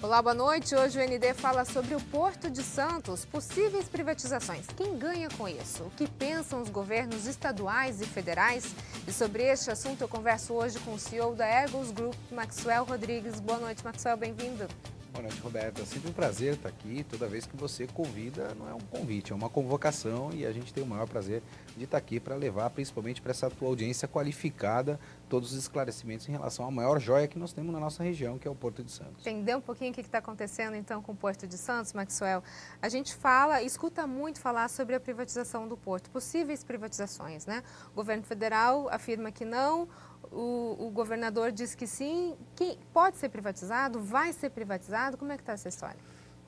Olá, boa noite. Hoje o ND fala sobre o Porto de Santos, possíveis privatizações. Quem ganha com isso? O que pensam os governos estaduais e federais? E sobre este assunto eu converso hoje com o CEO da Ergos Group, Maxwell Rodrigues. Boa noite, Maxwell, bem-vindo. Boa noite, Roberta. É sempre um prazer estar aqui. Toda vez que você convida, não é um convite, é uma convocação e a gente tem o maior prazer de estar aqui para levar, principalmente para essa tua audiência qualificada, todos os esclarecimentos em relação à maior joia que nós temos na nossa região, que é o Porto de Santos. Entender um pouquinho o que está acontecendo então com o Porto de Santos, Maxwell? A gente escuta muito falar sobre a privatização do Porto, possíveis privatizações, né? O governo federal afirma que não. O governador diz que sim, que pode ser privatizado, vai ser privatizado. Como é que está essa história?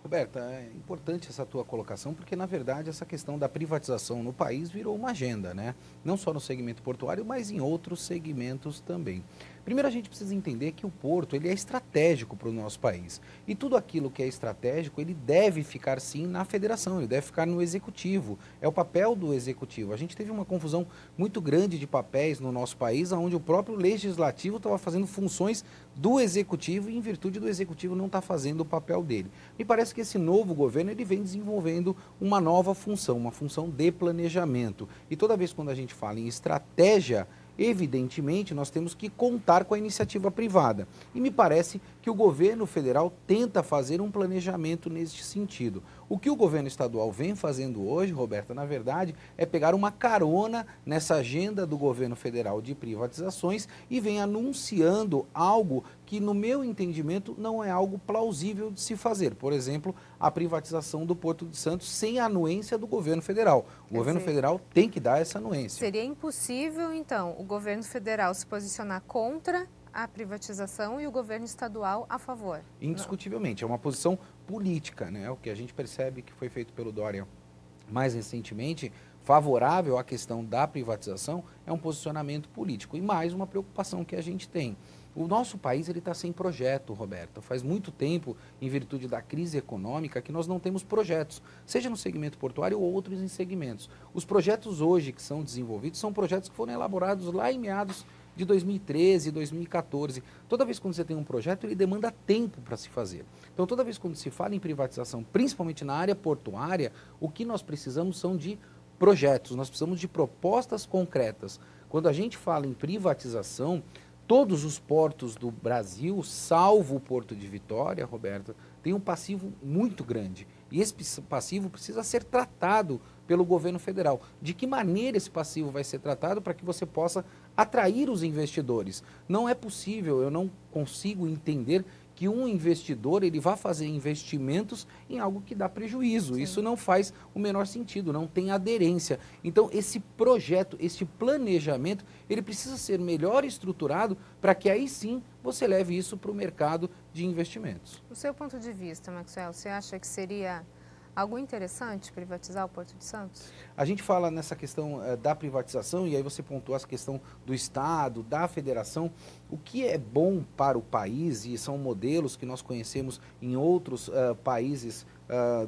Roberta, é importante essa tua colocação, porque na verdade essa questão da privatização no país virou uma agenda, né? Não só no segmento portuário, mas em outros segmentos também. Primeiro a gente precisa entender que o porto ele é estratégico para o nosso país. E tudo aquilo que é estratégico, ele deve ficar sim na federação, ele deve ficar no executivo. É o papel do executivo. A gente teve uma confusão muito grande de papéis no nosso país, onde o próprio legislativo estava fazendo funções do executivo e em virtude do executivo não está fazendo o papel dele. Me parece que esse novo governo ele vem desenvolvendo uma nova função, uma função de planejamento. E toda vez quando a gente fala em estratégia, evidentemente, nós temos que contar com a iniciativa privada. E me parece que o governo federal tenta fazer um planejamento neste sentido. O que o governo estadual vem fazendo hoje, Roberta, na verdade, é pegar uma carona nessa agenda do governo federal de privatizações e vem anunciando algo que, no meu entendimento, não é algo plausível de se fazer. Por exemplo, a privatização do Porto de Santos sem a anuência do governo federal. O governo federal tem que dar essa anuência. Seria impossível, então, o governo federal se posicionar contra a privatização e o governo estadual a favor? Indiscutivelmente, é uma posição política, né? O que a gente percebe que foi feito pelo Dória mais recentemente, favorável à questão da privatização, é um posicionamento político. E mais uma preocupação que a gente tem. O nosso país está sem projeto, Roberto. Faz muito tempo, em virtude da crise econômica, que nós não temos projetos, seja no segmento portuário ou outros em segmentos. Os projetos hoje que são desenvolvidos são projetos que foram elaborados lá em meados de 2013, 2014. Toda vez quando você tem um projeto, ele demanda tempo para se fazer. Então, toda vez quando se fala em privatização, principalmente na área portuária, o que nós precisamos são de projetos, nós precisamos de propostas concretas. Quando a gente fala em privatização, todos os portos do Brasil, salvo o Porto de Vitória, Roberta, tem um passivo muito grande. E esse passivo precisa ser tratado pelo governo federal. De que maneira esse passivo vai ser tratado para que você possa atrair os investidores? Não é possível, eu não consigo entender que um investidor ele vá fazer investimentos em algo que dá prejuízo. Sim. Isso não faz o menor sentido, não tem aderência. Então, esse projeto, esse planejamento, ele precisa ser melhor estruturado para que aí sim você leve isso para o mercado de investimentos. Do seu ponto de vista, Maxwell, você acha que seria algo interessante privatizar o Porto de Santos? A gente fala nessa questão da privatização, e aí você pontuou essa questão do Estado, da federação. O que é bom para o país, e são modelos que nós conhecemos em outros países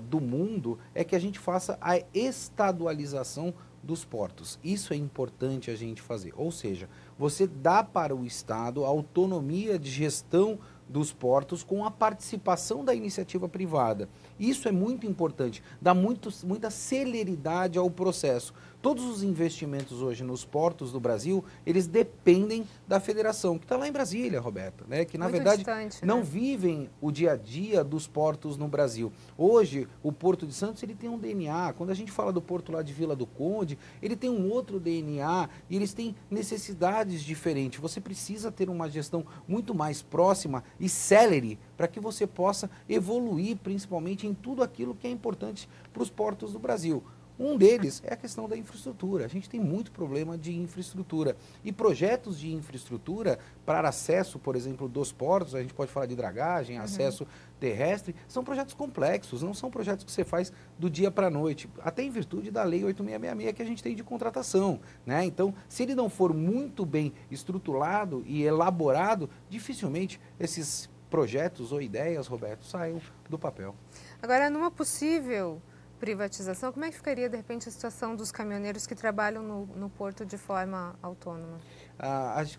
do mundo, é que a gente faça a estadualização dos portos. Isso é importante a gente fazer. Ou seja, você dá para o Estado a autonomia de gestão dos portos com a participação da iniciativa privada. Isso é muito importante, dá muita celeridade ao processo. Todos os investimentos hoje nos portos do Brasil, eles dependem da federação, que está lá em Brasília, Roberta, né? Que na muito verdade distante, não né? vivem o dia a dia dos portos no Brasil. Hoje, o Porto de Santos ele tem um DNA. Quando a gente fala do porto lá de Vila do Conde, ele tem um outro DNA e eles têm necessidades diferentes. Você precisa ter uma gestão muito mais próxima e célere para que você possa evoluir, principalmente em tudo aquilo que é importante para os portos do Brasil. Um deles é a questão da infraestrutura. A gente tem muito problema de infraestrutura. E projetos de infraestrutura para acesso, por exemplo, dos portos, a gente pode falar de dragagem, acesso terrestre, são projetos complexos, não são projetos que você faz do dia para a noite, até em virtude da Lei 8666 que a gente tem de contratação, né? Então, se ele não for muito bem estruturado e elaborado, dificilmente esses projetos ou ideias, Roberto, saiam do papel. Agora, numa possível privatização, como é que ficaria, de repente, a situação dos caminhoneiros que trabalham no porto de forma autônoma?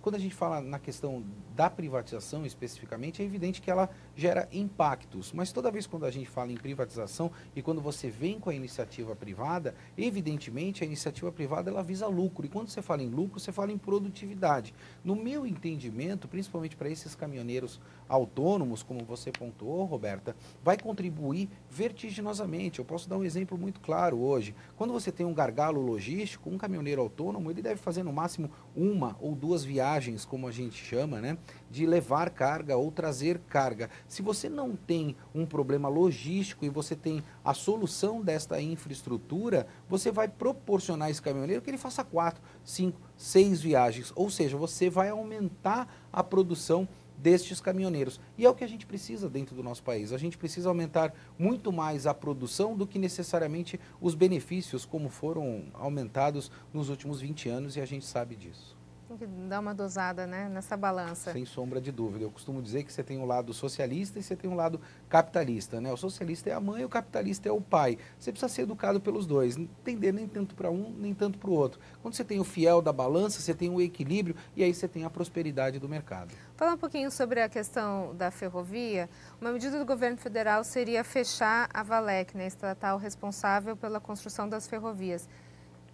Quando a gente fala na questão da privatização especificamente, é evidente que ela gera impactos, mas toda vez quando a gente fala em privatização e quando você vem com a iniciativa privada, evidentemente a iniciativa privada ela visa lucro, e quando você fala em lucro, você fala em produtividade. No meu entendimento, principalmente para esses caminhoneiros autônomos, como você pontuou, Roberta, vai contribuir vertiginosamente. Eu posso dar um exemplo muito claro hoje. Quando você tem um gargalo logístico, um caminhoneiro autônomo, ele deve fazer no máximo 1 ou 2 viagens, como a gente chama, né, de levar carga ou trazer carga. Se você não tem um problema logístico e você tem a solução desta infraestrutura, você vai proporcionar a esse caminhoneiro que ele faça 4, 5, 6 viagens, ou seja, você vai aumentar a produção destes caminhoneiros. E é o que a gente precisa dentro do nosso país. A gente precisa aumentar muito mais a produção do que necessariamente os benefícios, como foram aumentados nos últimos 20 anos, e a gente sabe disso. Tem que dar uma dosada, né, nessa balança. Sem sombra de dúvida. Eu costumo dizer que você tem um lado socialista e você tem um lado capitalista, né? O socialista é a mãe, o capitalista é o pai. Você precisa ser educado pelos dois, não entender nem tanto para um, nem tanto para o outro. Quando você tem o fiel da balança, você tem o equilíbrio e aí você tem a prosperidade do mercado. Falar um pouquinho sobre a questão da ferrovia. Uma medida do governo federal seria fechar a Valec, né, estatal responsável pela construção das ferrovias.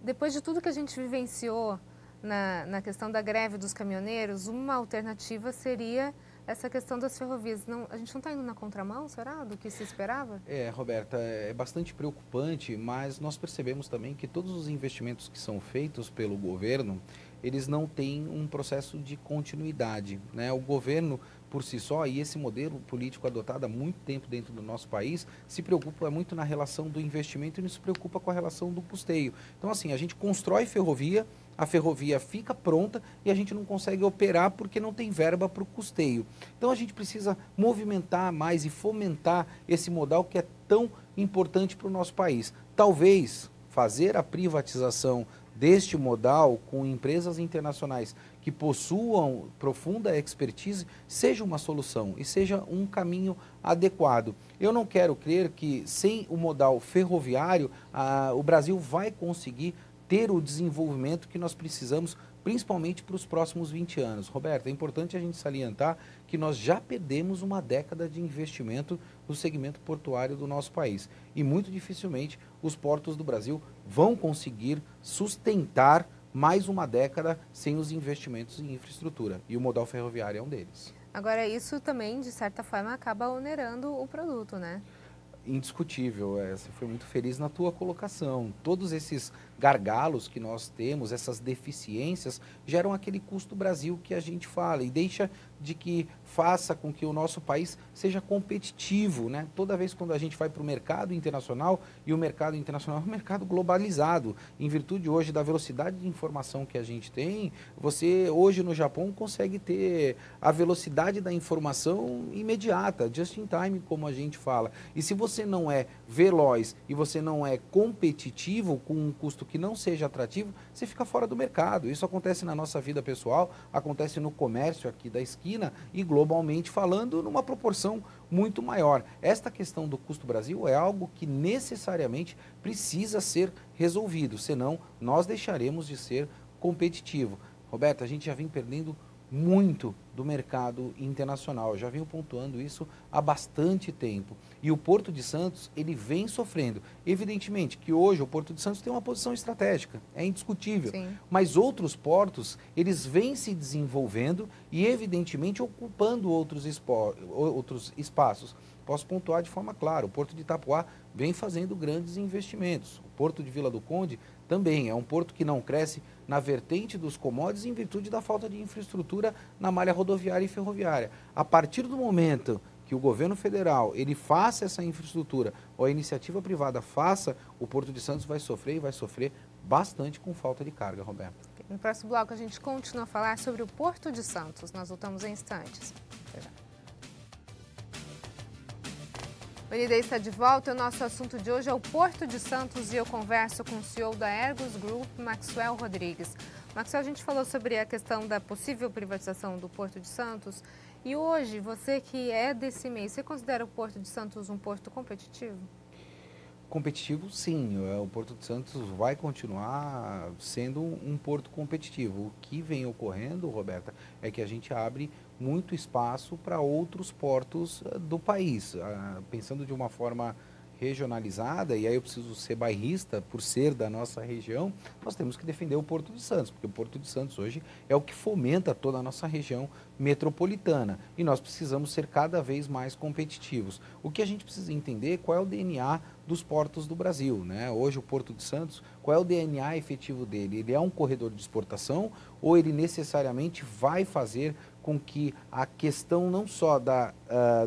Depois de tudo que a gente vivenciou na questão da greve dos caminhoneiros, uma alternativa seria essa questão das ferrovias. Não, a gente não está indo na contramão, será, do que se esperava? Roberta, é bastante preocupante, mas nós percebemos também que todos os investimentos que são feitos pelo governo, eles não têm um processo de continuidade, né? O governo, por si só, e esse modelo político adotado há muito tempo dentro do nosso país, se preocupa muito na relação do investimento e não se preocupa com a relação do custeio. Então, assim, a gente constrói ferrovia, a ferrovia fica pronta e a gente não consegue operar porque não tem verba para o custeio. Então a gente precisa movimentar mais e fomentar esse modal que é tão importante para o nosso país. Talvez fazer a privatização deste modal com empresas internacionais que possuam profunda expertise seja uma solução e seja um caminho adequado. Eu não quero crer que sem o modal ferroviário o Brasil vai conseguir ter o desenvolvimento que nós precisamos, principalmente para os próximos 20 anos. Roberto, é importante a gente salientar que nós já perdemos uma década de investimento no segmento portuário do nosso país. E muito dificilmente os portos do Brasil vão conseguir sustentar mais uma década sem os investimentos em infraestrutura. E o modal ferroviário é um deles. Agora, isso também, de certa forma, acaba onerando o produto, né? Indiscutível, você foi muito feliz na tua colocação. Todos esses gargalos que nós temos, essas deficiências, geram aquele custo Brasil que a gente fala e deixa de que faça com que o nosso país seja competitivo, né? Toda vez quando a gente vai para o mercado internacional, e o mercado internacional é um mercado globalizado, em virtude hoje da velocidade de informação que a gente tem, você hoje no Japão consegue ter a velocidade da informação imediata, just in time, como a gente fala. E se você não é veloz e você não é competitivo com um custo que não seja atrativo, você fica fora do mercado. Isso acontece na nossa vida pessoal, acontece no comércio aqui da esquina e globalmente falando numa proporção muito maior. Esta questão do custo Brasil é algo que necessariamente precisa ser resolvido, senão nós deixaremos de ser competitivo. Roberto, a gente já vem perdendo muito do mercado internacional. Eu já venho pontuando isso há bastante tempo. E o Porto de Santos, ele vem sofrendo. Evidentemente que hoje o Porto de Santos tem uma posição estratégica, é indiscutível. Sim. Mas outros portos, eles vêm se desenvolvendo e evidentemente ocupando outros espaços. Posso pontuar de forma clara, o Porto de Itapuá vem fazendo grandes investimentos. O Porto de Vila do Conde também é um porto que não cresce na vertente dos commodities em virtude da falta de infraestrutura na malha rodoviária e ferroviária. A partir do momento que o governo federal ele faça essa infraestrutura ou a iniciativa privada faça, o Porto de Santos vai sofrer e vai sofrer bastante com falta de carga, Roberto. No próximo bloco a gente continua a falar sobre o Porto de Santos. Nós voltamos em instantes. O ND está de volta. O nosso assunto de hoje é o Porto de Santos e eu converso com o CEO da Ergos Group, Maxwell Rodrigues. Maxwell, a gente falou sobre a questão da possível privatização do Porto de Santos. E hoje, você que é desse meio, você considera o Porto de Santos um porto competitivo? Competitivo, sim. O Porto de Santos vai continuar sendo um porto competitivo. O que vem ocorrendo, Roberta, é que a gente abre muito espaço para outros portos do país. Pensando de uma forma regionalizada, e aí eu preciso ser bairrista por ser da nossa região, nós temos que defender o Porto de Santos, porque o Porto de Santos hoje é o que fomenta toda a nossa região metropolitana e nós precisamos ser cada vez mais competitivos. O que a gente precisa entender é qual é o DNA dos portos do Brasil, né? Hoje o Porto de Santos, qual é o DNA efetivo dele? Ele é um corredor de exportação ou ele necessariamente vai fazer com que a questão não só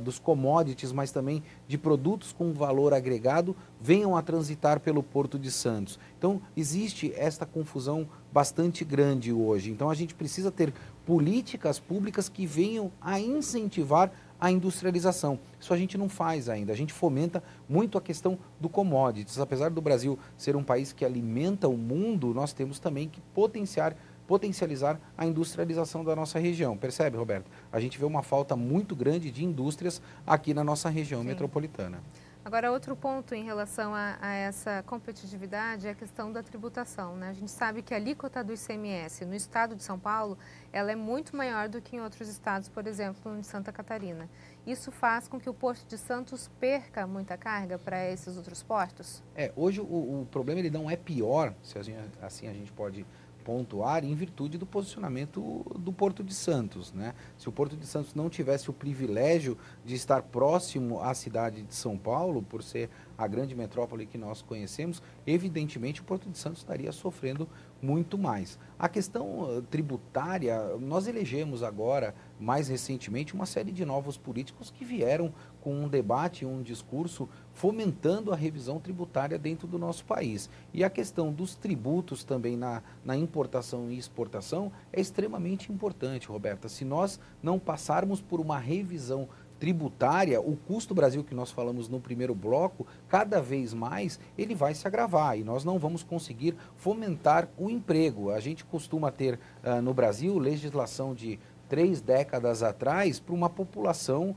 dos commodities, mas também de produtos com valor agregado venham a transitar pelo Porto de Santos. Então, existe esta confusão bastante grande hoje. Então, a gente precisa ter políticas públicas que venham a incentivar a industrialização. Isso a gente não faz ainda. A gente fomenta muito a questão do commodities. Apesar do Brasil ser um país que alimenta o mundo, nós temos também que potencializar a industrialização da nossa região. Percebe, Roberto? A gente vê uma falta muito grande de indústrias aqui na nossa região metropolitana. Agora, outro ponto em relação a essa competitividade é a questão da tributação, né? A gente sabe que a alíquota do ICMS no estado de São Paulo, ela é muito maior do que em outros estados, por exemplo, em Santa Catarina. Isso faz com que o Porto de Santos perca muita carga para esses outros portos? Hoje o problema ele não é pior, se assim a gente pode pontuar, em virtude do posicionamento do Porto de Santos, né? Se o Porto de Santos não tivesse o privilégio de estar próximo à cidade de São Paulo, por ser a grande metrópole que nós conhecemos, evidentemente o Porto de Santos estaria sofrendo muito mais. A questão tributária, nós elegemos agora, mais recentemente, uma série de novos políticos que vieram com um debate, um discurso fomentando a revisão tributária dentro do nosso país. E a questão dos tributos também na importação e exportação é extremamente importante, Roberta. Se nós não passarmos por uma revisão tributária, o custo Brasil que nós falamos no primeiro bloco, cada vez mais ele vai se agravar e nós não vamos conseguir fomentar o emprego. A gente costuma ter no Brasil legislação de 3 décadas atrás para uma população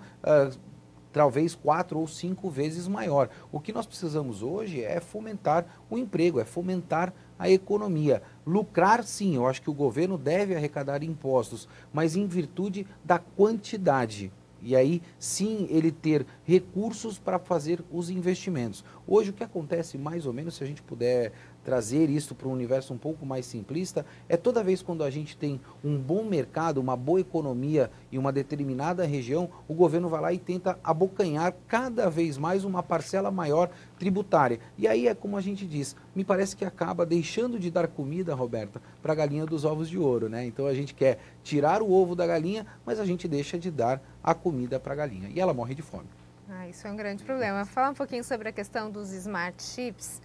talvez 4 ou 5 vezes maior. O que nós precisamos hoje é fomentar o emprego, é fomentar a economia. Lucrar, sim, eu acho que o governo deve arrecadar impostos, mas em virtude da quantidade. E aí, sim, ele ter recursos para fazer os investimentos. Hoje, o que acontece, mais ou menos, se a gente puder trazer isso para um universo um pouco mais simplista, é toda vez quando a gente tem um bom mercado, uma boa economia em uma determinada região, o governo vai lá e tenta abocanhar cada vez mais uma parcela maior tributária. E aí é como a gente diz, me parece que acaba deixando de dar comida, Roberta, para a galinha dos ovos de ouro, né? Então a gente quer tirar o ovo da galinha, mas a gente deixa de dar a comida para a galinha. E ela morre de fome. Isso é um grande problema. Falar um pouquinho sobre a questão dos smart ships.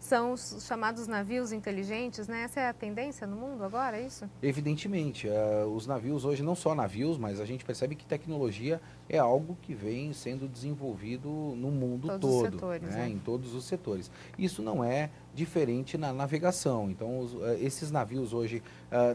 São os chamados navios inteligentes, né? Essa é a tendência no mundo agora, é isso? Evidentemente, os navios hoje, não só navios, mas a gente percebe que tecnologia é algo que vem sendo desenvolvido no mundo todo, setores, né? Em todos os setores. Isso não é diferente na navegação. Então, esses navios hoje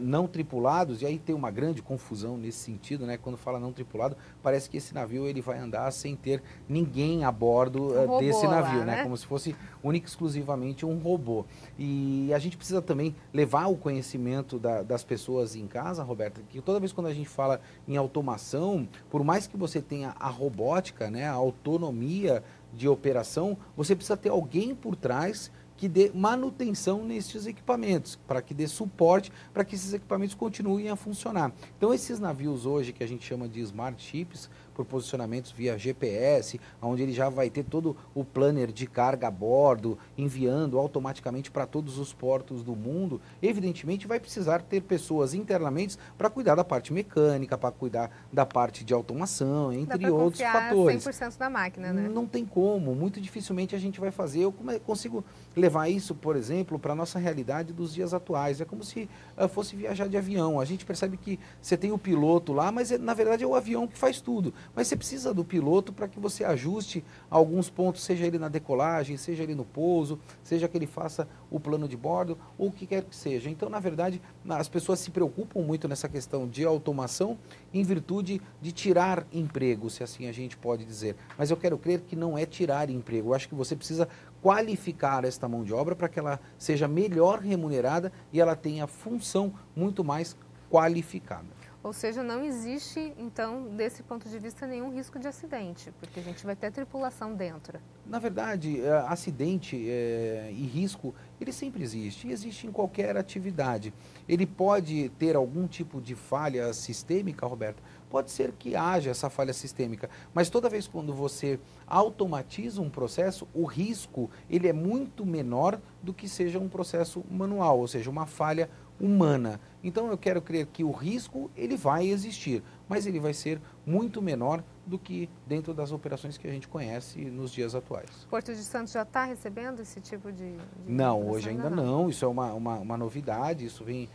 não tripulados, e aí tem uma grande confusão nesse sentido, né? Quando fala não tripulado, parece que esse navio ele vai andar sem ter ninguém a bordo desse navio, lá, né? Como se fosse única e exclusivamente um robô. E a gente precisa também levar o conhecimento das pessoas em casa, Roberta, que toda vez quando a gente fala em automação, por mais que você tenha a robótica, né, a autonomia de operação, você precisa ter alguém por trás que dê manutenção nesses equipamentos, para que dê suporte, para que esses equipamentos continuem a funcionar. Então, esses navios hoje, que a gente chama de smart ships, por posicionamentos via GPS, onde ele já vai ter todo o planner de carga a bordo, enviando automaticamente para todos os portos do mundo, evidentemente vai precisar ter pessoas internamente para cuidar da parte mecânica, para cuidar da parte de automação, entre outros fatores. 100% da máquina, né? Não tem como, muito dificilmente a gente vai fazer. Eu consigo levar isso, por exemplo, para a nossa realidade dos dias atuais. É como se fosse viajar de avião. A gente percebe que você tem o piloto lá, mas na verdade é o avião que faz tudo. Mas você precisa do piloto para que você ajuste alguns pontos, seja ele na decolagem, seja ele no pouso, seja que ele faça o plano de bordo, ou o que quer que seja. Então, na verdade, as pessoas se preocupam muito nessa questão de automação em virtude de tirar emprego, se assim a gente pode dizer. Mas eu quero crer que não é tirar emprego. Eu acho que você precisa qualificar esta mão de obra para que ela seja melhor remunerada e ela tenha função muito mais qualificada. Ou seja, não existe, então, desse ponto de vista, nenhum risco de acidente, porque a gente vai ter tripulação dentro. Na verdade, acidente e risco, ele sempre existe, e existe em qualquer atividade. Ele pode ter algum tipo de falha sistêmica, Roberto? Pode ser que haja essa falha sistêmica, mas toda vez quando você automatiza um processo, o risco ele é muito menor do que seja um processo manual, ou seja, uma falha humana. Então eu quero crer que o risco ele vai existir, mas ele vai ser muito menor do que dentro das operações que a gente conhece nos dias atuais. Porto de Santos já está recebendo esse tipo de Não, hoje ainda não. Isso é uma novidade, isso vem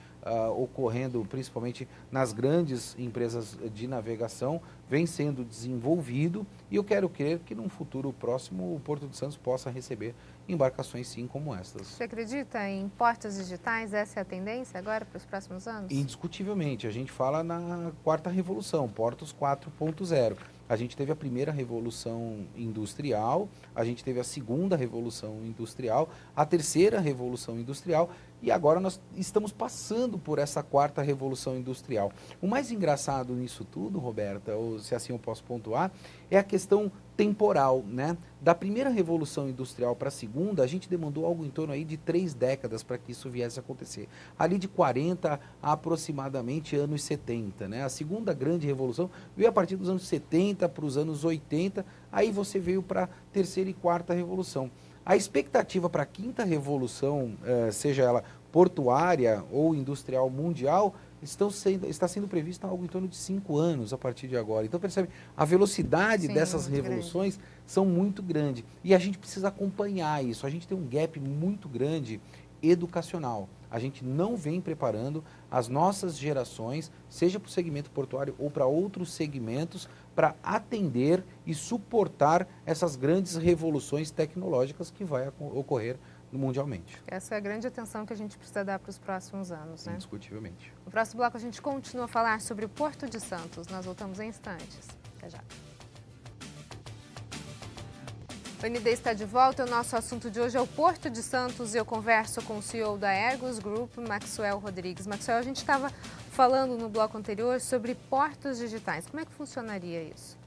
ocorrendo principalmente nas grandes empresas de navegação, vem sendo desenvolvido e eu quero crer que num futuro próximo o Porto de Santos possa receber embarcações sim como estas. Você acredita em portas digitais? Essa é a tendência agora para os próximos anos? Indiscutivelmente, a gente fala na quarta revolução, Portos 4.0. A gente teve a primeira revolução industrial, a gente teve a segunda revolução industrial, a terceira revolução industrial e agora nós estamos passando por essa quarta revolução industrial. O mais engraçado nisso tudo, Roberta, ou se assim eu posso pontuar, é a questão temporal, né? Da primeira revolução industrial para a segunda, a gente demandou algo em torno aí de 3 décadas para que isso viesse a acontecer. Ali de 40 a aproximadamente anos 70, né? A segunda grande revolução veio a partir dos anos 70 para os anos 80, aí você veio para a terceira e quarta revolução. A expectativa para a quinta revolução, seja ela portuária ou industrial mundial, está sendo prevista algo em torno de 5 anos a partir de agora. Então, percebe, a velocidade dessas revoluções são muito grande. E a gente precisa acompanhar isso. A gente tem um gap muito grande educacional. A gente não vem preparando as nossas gerações, seja para o segmento portuário ou para outros segmentos, para atender e suportar essas grandes revoluções tecnológicas que vai ocorrer mundialmente. Essa é a grande atenção que a gente precisa dar para os próximos anos, né? Indiscutivelmente. No próximo bloco a gente continua a falar sobre o Porto de Santos. Nós voltamos em instantes. Até já. O ND está de volta. O nosso assunto de hoje é o Porto de Santos e eu converso com o CEO da Ergos Group, Maxwell Rodrigues. Maxwell, a gente estava falando no bloco anterior sobre portos digitais. Como é que funcionaria isso?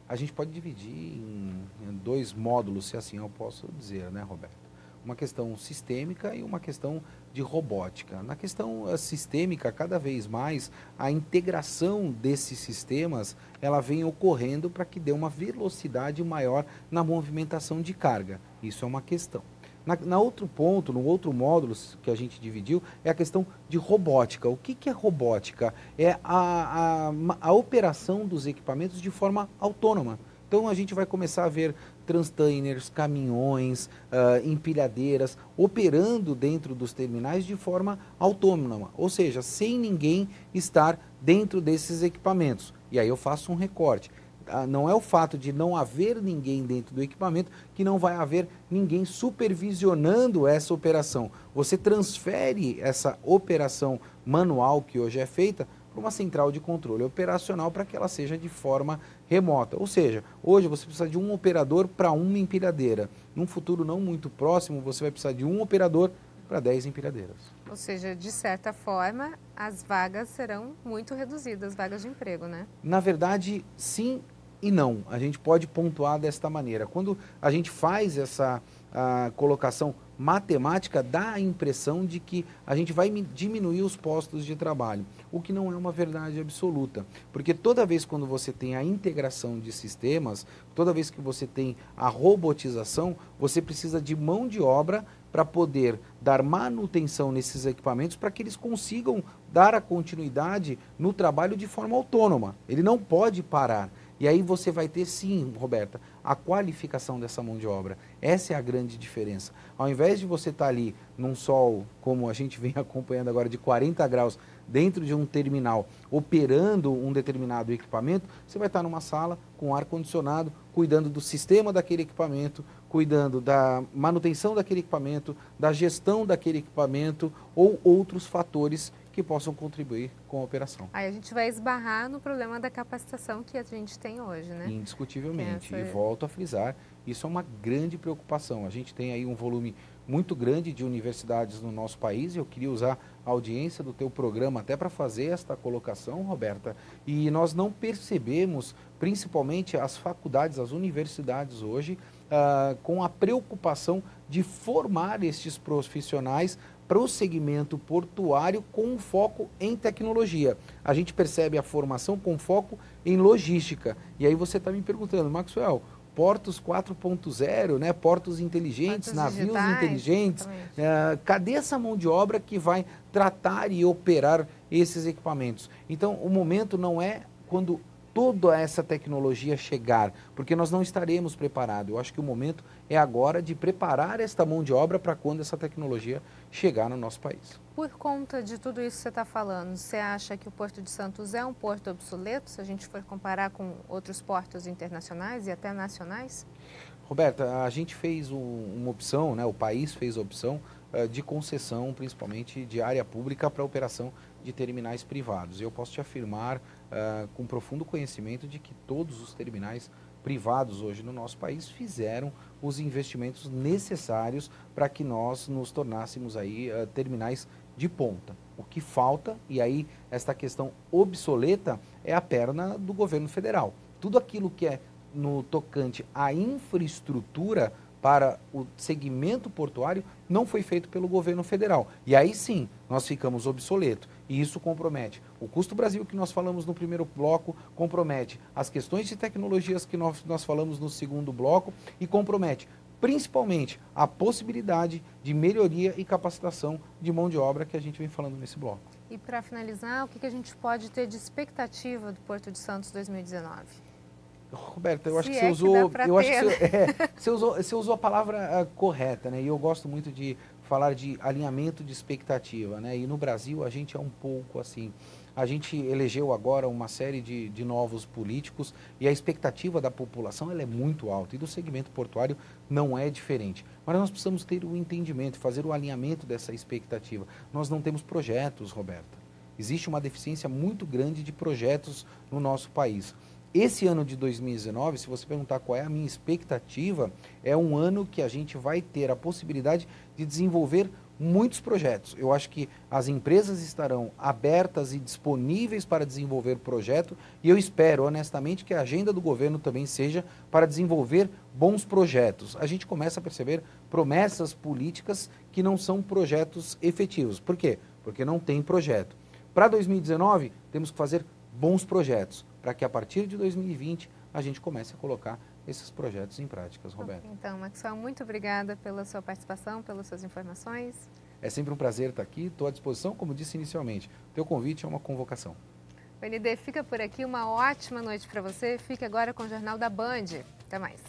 A gente pode dividir em 2 módulos, se assim eu posso dizer, né, Roberto? Uma questão sistêmica e uma questão de robótica. Na questão sistêmica, cada vez mais, a integração desses sistemas, ela vem ocorrendo para que dê uma velocidade maior na movimentação de carga. Isso é uma questão. No outro módulo que a gente dividiu, é a questão de robótica. O que é robótica? É a operação dos equipamentos de forma autônoma. Então a gente vai começar a ver transtainers, caminhões, empilhadeiras operando dentro dos terminais de forma autônoma, ou seja, sem ninguém estar dentro desses equipamentos. E aí eu faço um recorte. Não é o fato de não haver ninguém dentro do equipamento que não vai haver ninguém supervisionando essa operação. Você transfere essa operação manual que hoje é feita para uma central de controle operacional para que ela seja de forma remota. Ou seja, hoje você precisa de um operador para uma empilhadeira. Num futuro não muito próximo, você vai precisar de um operador para 10 empilhadeiras. Ou seja, de certa forma, as vagas serão muito reduzidas, vagas de emprego, né? Na verdade, sim e não. A gente pode pontuar desta maneira. Quando a gente faz essa colocação matemática, dá a impressão de que a gente vai diminuir os postos de trabalho, o que não é uma verdade absoluta, porque toda vez quando você tem a integração de sistemas, toda vez que você tem a robotização, você precisa de mão de obra para poder dar manutenção nesses equipamentos para que eles consigam dar a continuidade no trabalho de forma autônoma. Ele não pode parar. E aí você vai ter, sim, Roberta, a qualificação dessa mão de obra. Essa é a grande diferença. Ao invés de você estar ali num sol, como a gente vem acompanhando agora, de 40 graus, dentro de um terminal, operando um determinado equipamento, você vai estar numa sala com ar-condicionado, cuidando do sistema daquele equipamento, cuidando da manutenção daquele equipamento, da gestão daquele equipamento ou outros fatores que possam contribuir com a operação. Aí a gente vai esbarrar no problema da capacitação que a gente tem hoje, né? Indiscutivelmente. E volto a frisar, isso é uma grande preocupação. A gente tem aí um volume muito grande de universidades no nosso país e eu queria usar a audiência do teu programa até para fazer esta colocação, Roberta. E nós não percebemos, principalmente as faculdades, as universidades hoje, com a preocupação de formar estes profissionais para o segmento portuário com foco em tecnologia. A gente percebe a formação com foco em logística. E aí você está me perguntando, Maxwell, portos 4.0, né? Portos inteligentes, navios inteligentes, cadê essa mão de obra que vai tratar e operar esses equipamentos? Então, o momento não é quando toda essa tecnologia chegar, porque nós não estaremos preparados. Eu acho que o momento é agora de preparar esta mão de obra para quando essa tecnologia chegar no nosso país. Por conta de tudo isso que você está falando, você acha que o Porto de Santos é um porto obsoleto, se a gente for comparar com outros portos internacionais e até nacionais? Roberta, a gente fez uma opção, né, o país fez a opção de concessão, principalmente de área pública para operação de terminais privados. Eu posso te afirmar com profundo conhecimento de que todos os terminais privados hoje no nosso país fizeram os investimentos necessários para que nós nos tornássemos aí terminais de ponta. O que falta, e aí esta questão obsoleta, é a perna do governo federal. Tudo aquilo que é no tocante à infraestrutura para o segmento portuário não foi feito pelo governo federal. E aí sim, nós ficamos obsoletos. E isso compromete o Custo Brasil que nós falamos no primeiro bloco, compromete as questões de tecnologias que nós falamos no segundo bloco e compromete principalmente a possibilidade de melhoria e capacitação de mão de obra que a gente vem falando nesse bloco. E para finalizar, o que a gente pode ter de expectativa do Porto de Santos 2019? Roberta, eu acho que você usou, você usou a palavra correta, né? E eu gosto muito de falar de alinhamento de expectativa, né? E no Brasil a gente é um pouco assim. A gente elegeu agora uma série de novos políticos e a expectativa da população ela é muito alta e do segmento portuário não é diferente. Mas nós precisamos ter o entendimento, fazer o alinhamento dessa expectativa. Nós não temos projetos, Roberta. Existe uma deficiência muito grande de projetos no nosso país. Esse ano de 2019, se você perguntar qual é a minha expectativa, é um ano que a gente vai ter a possibilidade de desenvolver muitos projetos. Eu acho que as empresas estarão abertas e disponíveis para desenvolver projeto e eu espero, honestamente, que a agenda do governo também seja para desenvolver bons projetos. A gente começa a perceber promessas políticas que não são projetos efetivos. Por quê? Porque não tem projeto. Para 2019, temos que fazer bons projetos, para que a partir de 2020 a gente comece a colocar esses projetos em práticas, Roberto. Então, Maxwell, muito obrigada pela sua participação, pelas suas informações. É sempre um prazer estar aqui, estou à disposição, como disse inicialmente. O teu convite é uma convocação. O ND fica por aqui, uma ótima noite para você. Fique agora com o Jornal da Band. Até mais.